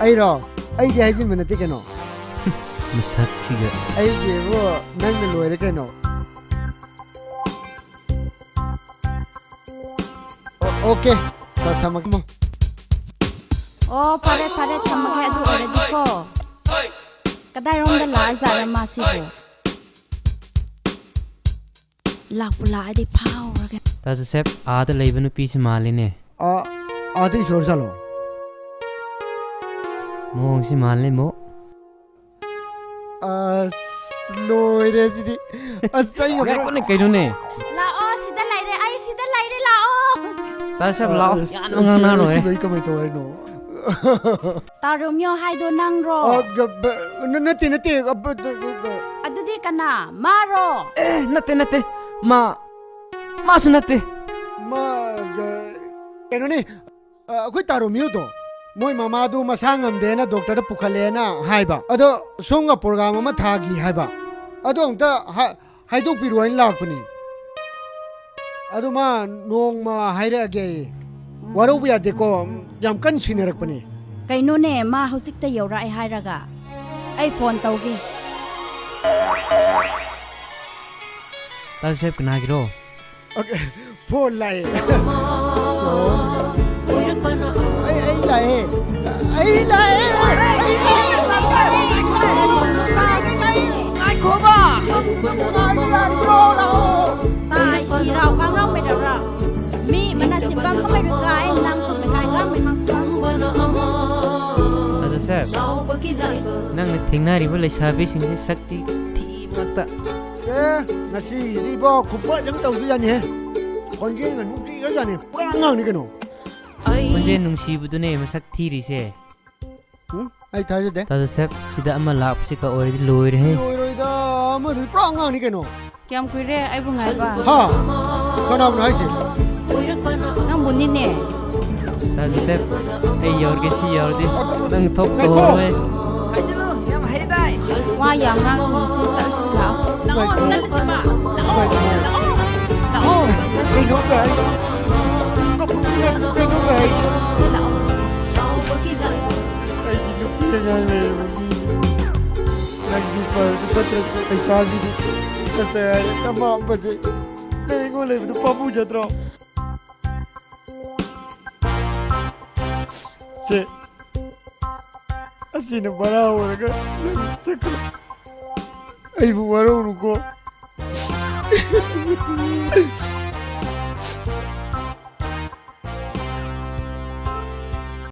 ai ro ai je hai jin mena te keno Masak siga. ai je wo nang na loi de keno okay ta thamak mo Oh, pare thamake adu already ko. Kadai rom da la zara ma si bo. Lak pula ai de power ga. Ta Joseph aada leiba nu pi si maline. a ti sor salo Mong si malne mo. loi de si di asai Ga ko ne kaino ne. La o sida lai de ai sida lai de la o. Ta Joseph lao. Yan ngang na no si eh. doi ka mai to ai no Ta romyo hai do nang ro. nati Adu di kana ma ro. Nate. Ma su nate. ma keno ni khoi taro miu to moi mama du masang am de na doctor da pukhale na haiba ado songa program ma thagi haiba ado angta hai do piroin lak pani ado ma nong ma haira ge waro bu ya de ko yam kan sinerak pani Kaino ne ma hosik ta yora ai hai raga. Ai phone tau gi. Ta Joseph kena giro. okay phone lai ai lai Ai ko ba. Tai si rao kang rao me da ra. Mi mana simbang ko me ruga ai nang ko me kai ga me khang sang. Ta Joseph. Nang ne thingna ri bo leisabi sing se sakti thi ngakta. ngasi di bo kupa jang tau du yan he kon ge ngan muk ji ga yan he pa ngang ni keno Konje nungsibu ne masak thiri se. ai thai de Ta Joseph sida ama lap si ka ori di loi re. roi da ma ri pa ngang ni keno Kiam kui re ai bu ngai ba. ha kana bu hai se Nang buni ne. Ta Joseph ai yor ke si yor di nang thok to me. Ai jalo yam hai dai. Wa yang ngang ko se sa su la. La o sa le ba. La o. cái lúc này nó cũng cái lúc này Se la o. ai đi lúc kia ngay này lagi pada patras ai sabi di kasi tama ba si dai ko le du papu jatro se asina barao raga sakla ai bu waro ko